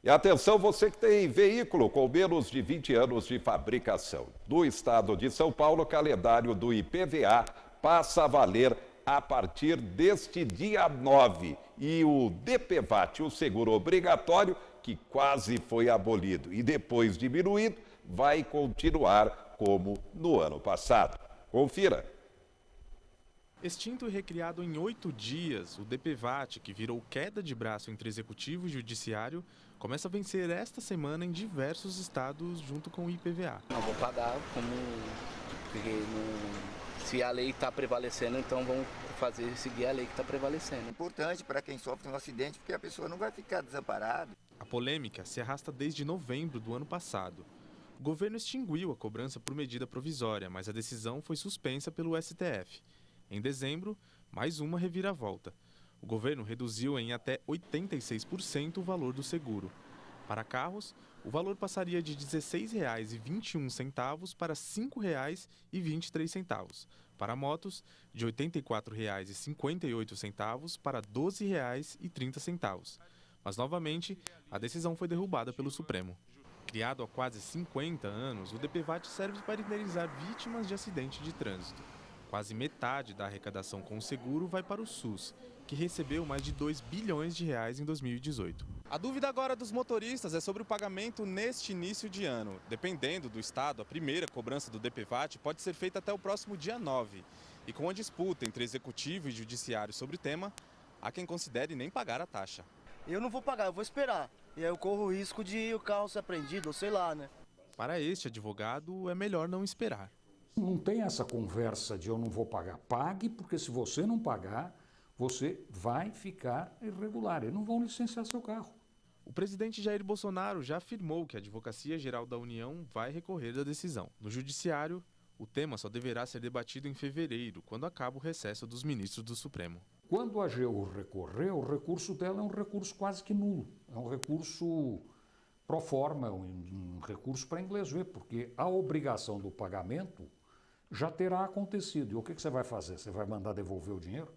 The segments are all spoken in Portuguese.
E atenção, você que tem veículo com menos de 20 anos de fabricação. No estado de São Paulo, o calendário do IPVA passa a valer a partir deste dia 9. E o DPVAT, o seguro obrigatório, que quase foi abolido e depois diminuído, vai continuar como no ano passado. Confira. Extinto e recriado em 8 dias, o DPVAT, que virou queda de braço entre executivo e judiciário, começa a vencer esta semana em diversos estados junto com o IPVA. Não vou pagar porque se a lei está prevalecendo, então vamos seguir a lei que está prevalecendo. É importante para quem sofre um acidente, porque a pessoa não vai ficar desamparada. A polêmica se arrasta desde novembro do ano passado. O governo extinguiu a cobrança por medida provisória, mas a decisão foi suspensa pelo STF. Em dezembro, mais uma reviravolta. O governo reduziu em até 86% o valor do seguro. Para carros, o valor passaria de R$ 16,21 para R$ 5,23. Para motos, de R$ 84,58 para R$ 12,30. Mas, novamente, a decisão foi derrubada pelo Supremo. Criado há quase 50 anos, o DPVAT serve para indenizar vítimas de acidente de trânsito. Quase metade da arrecadação com o seguro vai para o SUS, que recebeu mais de R$ 2 bilhões em 2018. A dúvida agora dos motoristas é sobre o pagamento neste início de ano. Dependendo do estado, a primeira cobrança do DPVAT pode ser feita até o próximo dia 9. E com a disputa entre executivo e judiciário sobre o tema, há quem considere nem pagar a taxa. Eu não vou pagar, eu vou esperar. E aí eu corro o risco de o carro ser apreendido, ou sei lá, né? Para este advogado, é melhor não esperar. Não tem essa conversa de eu não vou pagar. Pague, porque se você não pagar, você vai ficar irregular. Eles não vão licenciar seu carro. O presidente Jair Bolsonaro já afirmou que a Advocacia Geral da União vai recorrer da decisão. No Judiciário, o tema só deverá ser debatido em fevereiro, quando acaba o recesso dos ministros do Supremo. Quando a AGU recorrer, o recurso dela é um recurso quase que nulo. É um recurso pro forma, um recurso para inglês ver, porque a obrigação do pagamento já terá acontecido. E o que você vai fazer? Você vai mandar devolver o dinheiro?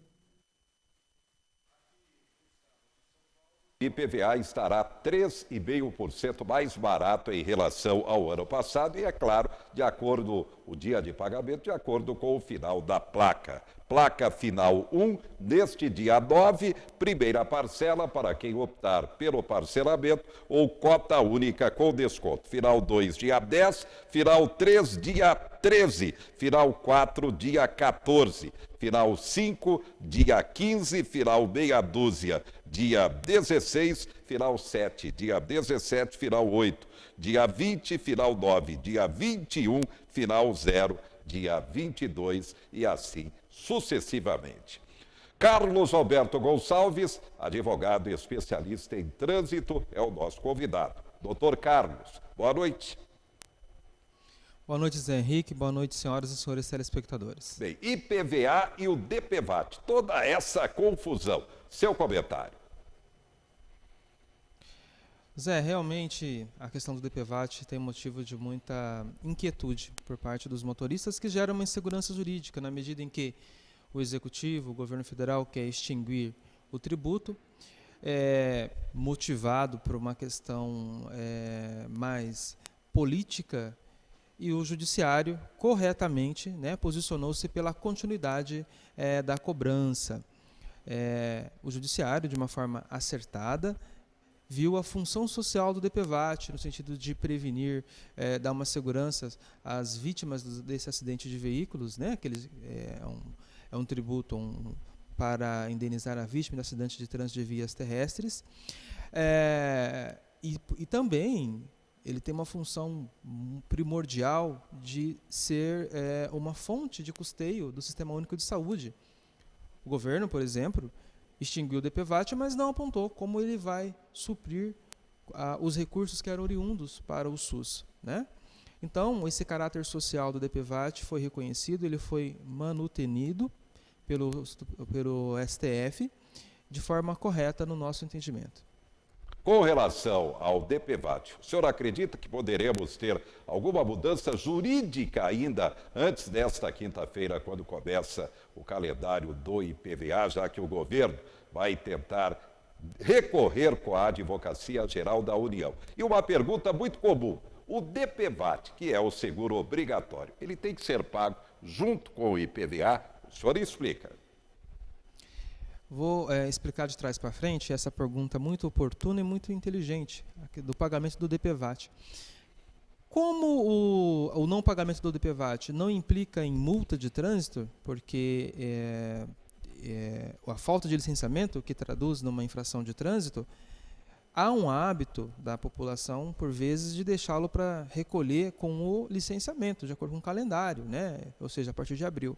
IPVA estará 3,5% mais barato em relação ao ano passado e, é claro, de acordo o dia de pagamento, de acordo com o final da placa. Placa final 1, neste dia 9, primeira parcela para quem optar pelo parcelamento ou cota única com desconto. Final 2, dia 10, final 3, dia 13, final 4, dia 14, final 5, dia 15, final meia dúzia, dia 16, final 7, dia 17, final 8, dia 20, final 9, dia 21, final 0, dia 22 e assim sucessivamente. Carlos Alberto Gonçalves, advogado e especialista em trânsito, é o nosso convidado. Doutor Carlos, boa noite. Boa noite, Zé Henrique. Boa noite, senhoras e senhores telespectadores. Bem, IPVA e o DPVAT, toda essa confusão. Seu comentário. Zé, realmente a questão do DPVAT tem motivo de muita inquietude por parte dos motoristas, que gera uma insegurança jurídica, na medida em que o Executivo, o Governo Federal, quer extinguir o tributo, motivado por uma questão mais política, e o Judiciário, corretamente, posicionou-se pela continuidade da cobrança. O Judiciário, de uma forma acertada, viu a função social do DPVAT, no sentido de prevenir, dar uma segurança às vítimas desse acidente de veículos, que é um tributo para indenizar a vítima de acidente de trânsito de vias terrestres. E também ele tem uma função primordial de ser uma fonte de custeio do Sistema Único de Saúde. O governo, por exemplo, extinguiu o DPVAT, mas não apontou como ele vai suprir os recursos que eram oriundos para o SUS, Então, esse caráter social do DPVAT foi reconhecido, ele foi manutenido pelo STF de forma correta no nosso entendimento. Com relação ao DPVAT, o senhor acredita que poderemos ter alguma mudança jurídica ainda antes desta quinta-feira, quando começa o calendário do IPVA, já que o governo vai tentar recorrer com a Advocacia Geral da União. E uma pergunta muito comum: o DPVAT, que é o seguro obrigatório, ele tem que ser pago junto com o IPVA? O senhor explica. Vou explicar de trás para frente essa pergunta muito oportuna e muito inteligente do pagamento do DPVAT. Como o não pagamento do DPVAT não implica em multa de trânsito, porque a falta de licenciamento, que traduz numa infração de trânsito, há um hábito da população, por vezes, de deixá-lo para recolher com o licenciamento, de acordo com o calendário, né? Ou seja, a partir de abril.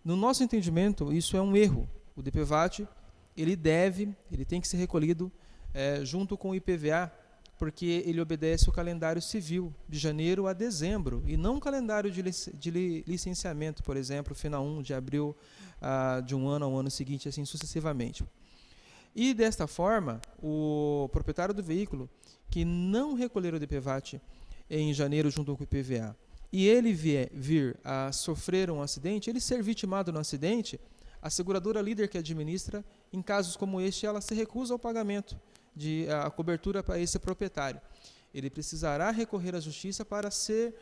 No nosso entendimento, isso é um erro. O DPVAT, ele tem que ser recolhido junto com o IPVA, porque ele obedece o calendário civil, de janeiro a dezembro, e não o calendário de licenciamento, por exemplo, final 1 de abril de um ano ao ano seguinte, assim sucessivamente. E, desta forma, o proprietário do veículo que não recolher o DPVAT em janeiro junto com o IPVA, e ele vir a sofrer um acidente, ele ser vitimado no acidente, a seguradora líder que administra, em casos como este, ela se recusa ao pagamento a cobertura para esse proprietário. Ele precisará recorrer à justiça para ser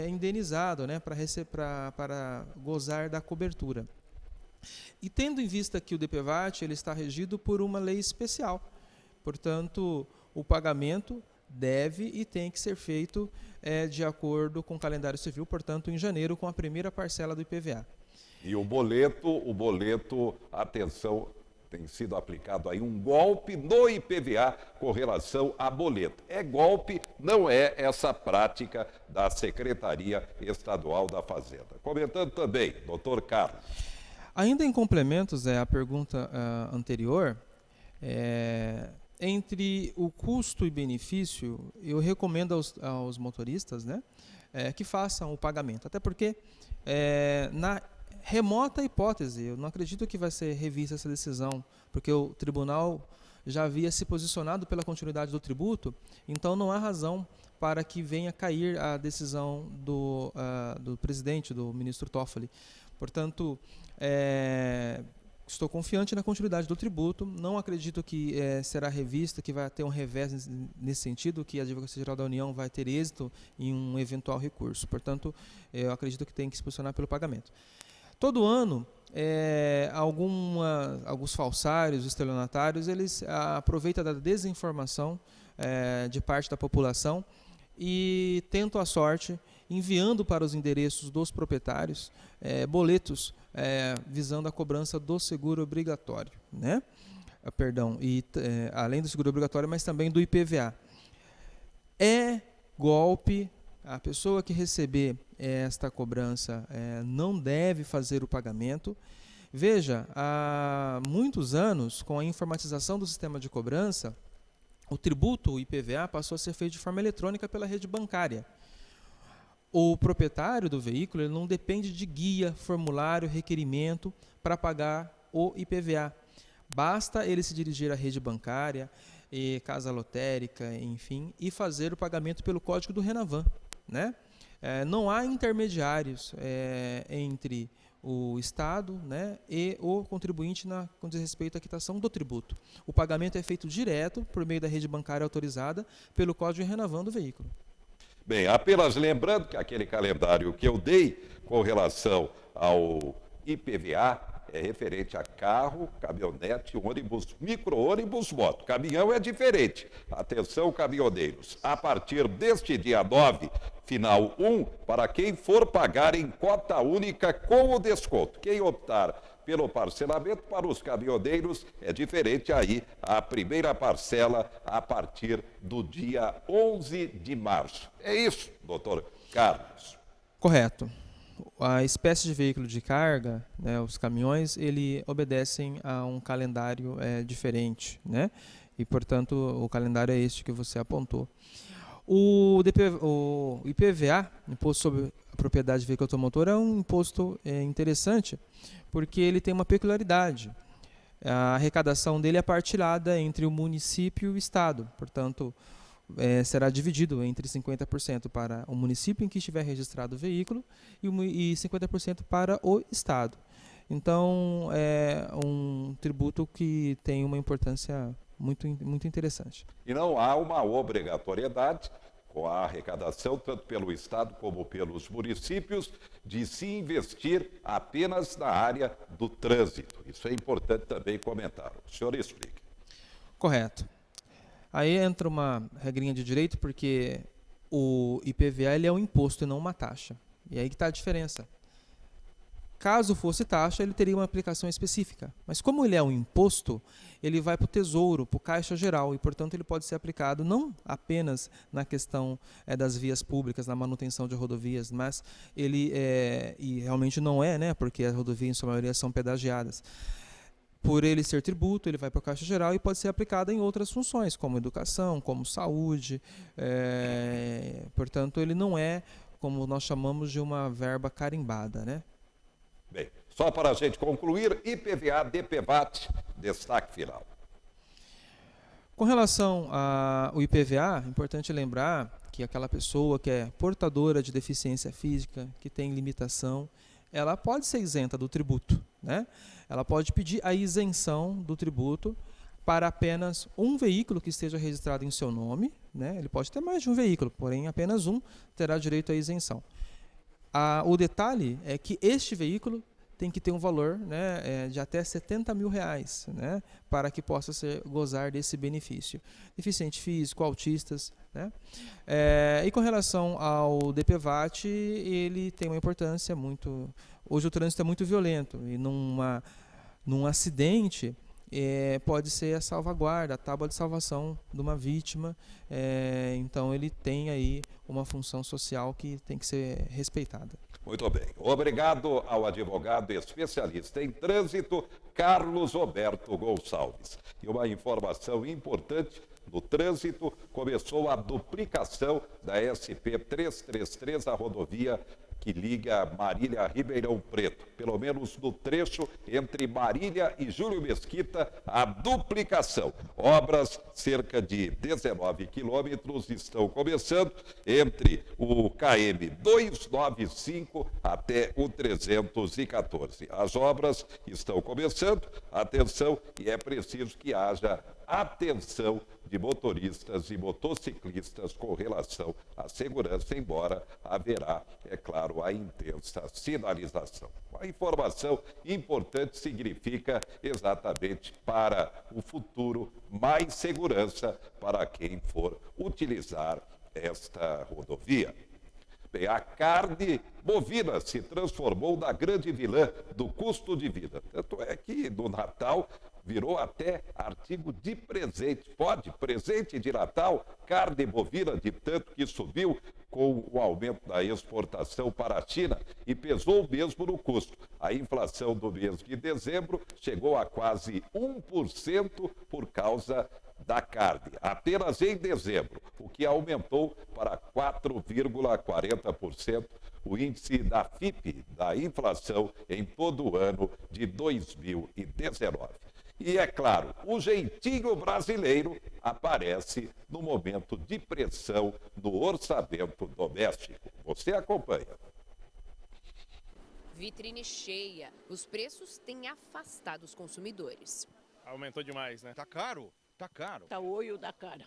indenizado, né, para gozar da cobertura. E tendo em vista que o DPVAT ele está regido por uma lei especial, portanto, o pagamento deve e tem que ser feito de acordo com o calendário civil, portanto, em janeiro, com a primeira parcela do IPVA. E o boleto, atenção, tem sido aplicado aí um golpe no IPVA com relação a boleto. É golpe, não é essa prática da Secretaria Estadual da Fazenda. Comentando também, doutor Carlos. Ainda em complementos à pergunta anterior, entre o custo e benefício, eu recomendo aos motoristas, né, que façam o pagamento. Até porque, na remota hipótese, eu não acredito que vai ser revista essa decisão, porque o tribunal já havia se posicionado pela continuidade do tributo, então não há razão para que venha cair a decisão do presidente, do ministro Toffoli. Portanto, estou confiante na continuidade do tributo, não acredito que será revista, que vai ter um revés nesse sentido, que a Advocacia Geral da União vai ter êxito em um eventual recurso. Portanto, eu acredito que tem que se posicionar pelo pagamento. Todo ano, alguns falsários, estelionatários, eles aproveitam da desinformação de parte da população e tentam a sorte enviando para os endereços dos proprietários boletos visando a cobrança do seguro obrigatório, né? Além do seguro obrigatório, mas também do IPVA. É golpe. A pessoa que receber esta cobrança não deve fazer o pagamento. Veja, há muitos anos, com a informatização do sistema de cobrança, o tributo, o IPVA, passou a ser feito de forma eletrônica pela rede bancária. O proprietário do veículo ele não depende de guia, formulário, requerimento para pagar o IPVA. Basta ele se dirigir à rede bancária, casa lotérica, enfim, e fazer o pagamento pelo código do Renavan, né? Não há intermediários entre o Estado, né, e o contribuinte com diz respeito à quitação do tributo. O pagamento é feito direto por meio da rede bancária autorizada pelo código Renavan do veículo. Bem, apenas lembrando que aquele calendário que eu dei com relação ao IPVA é referente a carro, caminhonete, ônibus, micro-ônibus, moto. Caminhão é diferente. Atenção, caminhoneiros. A partir deste dia 9, final 1, para quem for pagar em cota única com o desconto. Quem optar pelo parcelamento para os caminhoneiros é diferente aí. A primeira parcela a partir do dia 11 de março. É isso, doutor Carlos. Correto. A espécie de veículo de carga, né, os caminhões, ele obedecem a um calendário diferente, né? E, portanto, o calendário é este que você apontou. O IPVA, Imposto sobre a Propriedade de Veículo Automotor, é um imposto interessante, porque ele tem uma peculiaridade. A arrecadação dele é partilhada entre o município e o Estado, portanto, será dividido entre 50% para o município em que estiver registrado o veículo e 50% para o Estado. Então, é um tributo que tem uma importância muito interessante. E não há uma obrigatoriedade com a arrecadação, tanto pelo Estado como pelos municípios, de se investir apenas na área do trânsito. Isso é importante também comentar. O senhor explique. Correto. Aí entra uma regrinha de direito, porque o IPVA ele é um imposto e não uma taxa. E aí que está a diferença. Caso fosse taxa, ele teria uma aplicação específica. Mas como ele é um imposto, ele vai para o Tesouro, para o Caixa Geral, e, portanto, ele pode ser aplicado não apenas na questão das vias públicas, na manutenção de rodovias, mas ele, e realmente não é, né, porque as rodovias, em sua maioria, são pedagiadas. Por ele ser tributo, ele vai para o Caixa Geral e pode ser aplicado em outras funções, como educação, como saúde. Portanto, ele não é, como nós chamamos, de uma verba carimbada, né? Bem, só para a gente concluir, IPVA, DPVAT, destaque final. Com relação ao IPVA, é importante lembrar que aquela pessoa que é portadora de deficiência física, que tem limitação, ela pode ser isenta do tributo, né? Ela pode pedir a isenção do tributo para apenas um veículo que esteja registrado em seu nome, né? Ele pode ter mais de um veículo, porém apenas um terá direito à isenção. O detalhe é que este veículo tem que ter um valor, né, de até R$70 mil, né, para que possa gozar desse benefício. Deficiente físico, autistas. Né? E com relação ao DPVAT, ele tem uma importância muito... Hoje o trânsito é muito violento e num acidente pode ser a salvaguarda, a tábua de salvação de uma vítima. Então ele tem aí uma função social que tem que ser respeitada. Muito bem. Obrigado ao advogado especialista em trânsito, Carlos Roberto Gonçalves. E uma informação importante: no trânsito começou a duplicação da SP 333, a rodovia que liga Marília a Ribeirão Preto. Pelo menos no trecho entre Marília e Júlio Mesquita, a duplicação. Obras, cerca de 19 quilômetros, estão começando entre o KM 295 até o 314. As obras estão começando, atenção, e é preciso que haja atenção de motoristas e motociclistas com relação à segurança, embora haverá, é claro, a intensa sinalização. A informação importante significa exatamente para o futuro mais segurança para quem for utilizar esta rodovia. Bem, a carne bovina se transformou na grande vilã do custo de vida. Tanto é que no Natal virou até artigo de presente. Pode, presente de Natal, carne bovina, de tanto que subiu com o aumento da exportação para a China e pesou mesmo no custo. A inflação do mês de dezembro chegou a quase 1% por causa da carne, apenas em dezembro, o que aumentou para 4,40% o índice da FIPE, da inflação, em todo o ano de 2019. E, é claro, o jeitinho brasileiro aparece no momento de pressão no orçamento doméstico. Você acompanha. Vitrine cheia. Os preços têm afastado os consumidores. Aumentou demais, né? Tá caro, tá caro. Tá o olho da cara.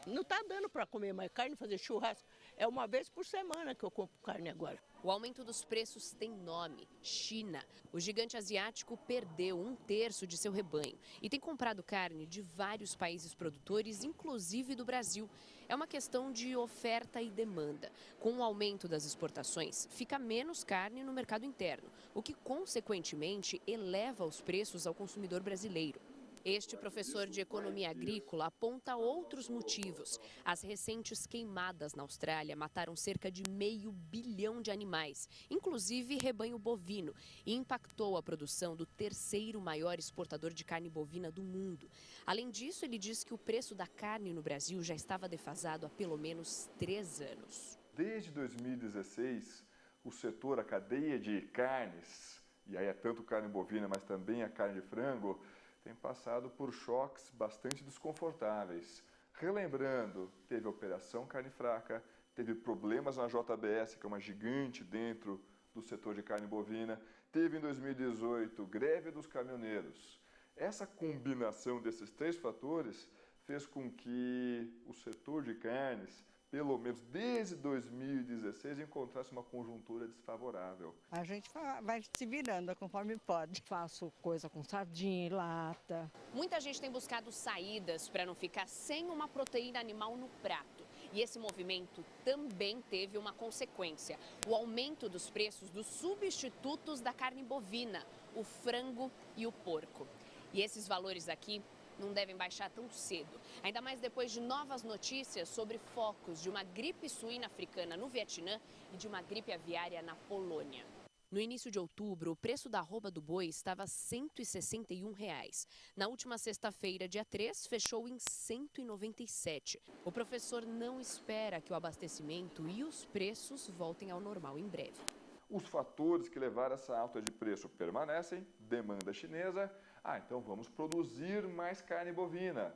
Não tá dando para comer mais carne, fazer churrasco. É uma vez por semana que eu compro carne agora. O aumento dos preços tem nome: China. O gigante asiático perdeu 1/3 de seu rebanho e tem comprado carne de vários países produtores, inclusive do Brasil. É uma questão de oferta e demanda. Com o aumento das exportações, fica menos carne no mercado interno, o que, consequentemente, eleva os preços ao consumidor brasileiro. Este professor de economia agrícola aponta outros motivos. As recentes queimadas na Austrália mataram cerca de 500 milhões de animais, inclusive rebanho bovino, e impactou a produção do terceiro maior exportador de carne bovina do mundo. Além disso, ele diz que o preço da carne no Brasil já estava defasado há pelo menos 3 anos. Desde 2016, o setor, a cadeia de carnes, e aí é tanto carne bovina, mas também a carne de frango, tem passado por choques bastante desconfortáveis. Relembrando, teve a Operação Carne Fraca, teve problemas na JBS, que é uma gigante dentro do setor de carne bovina. Teve em 2018 greve dos caminhoneiros. Essa combinação desses 3 fatores fez com que o setor de carnes, pelo menos desde 2016, encontrasse uma conjuntura desfavorável. A gente vai se virando conforme pode. Faço coisa com sardinha e lata. Muita gente tem buscado saídas para não ficar sem uma proteína animal no prato. E esse movimento também teve uma consequência: o aumento dos preços dos substitutos da carne bovina, o frango e o porco. E esses valores aqui não devem baixar tão cedo, ainda mais depois de novas notícias sobre focos de uma gripe suína africana no Vietnã e de uma gripe aviária na Polônia. No início de outubro, o preço da arroba do boi estava R$ 161. Na última sexta-feira, dia 3, fechou em R$ 197. O professor não espera que o abastecimento e os preços voltem ao normal em breve. Os fatores que levaram essa alta de preço permanecem: demanda chinesa. Então vamos produzir mais carne bovina.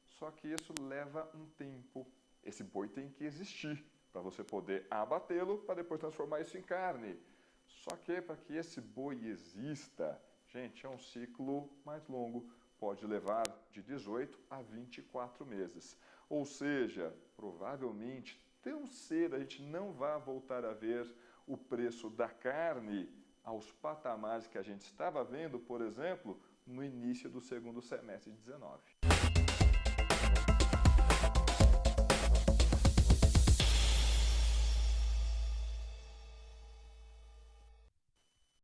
Só que isso leva um tempo. Esse boi tem que existir para você poder abatê-lo, para depois transformar isso em carne. Só que para que esse boi exista, gente, é um ciclo mais longo. Pode levar de 18 a 24 meses. Ou seja, provavelmente, tão cedo a gente não vai voltar a ver o preço da carne aos patamares que a gente estava vendo, por exemplo, no início do segundo semestre de 19.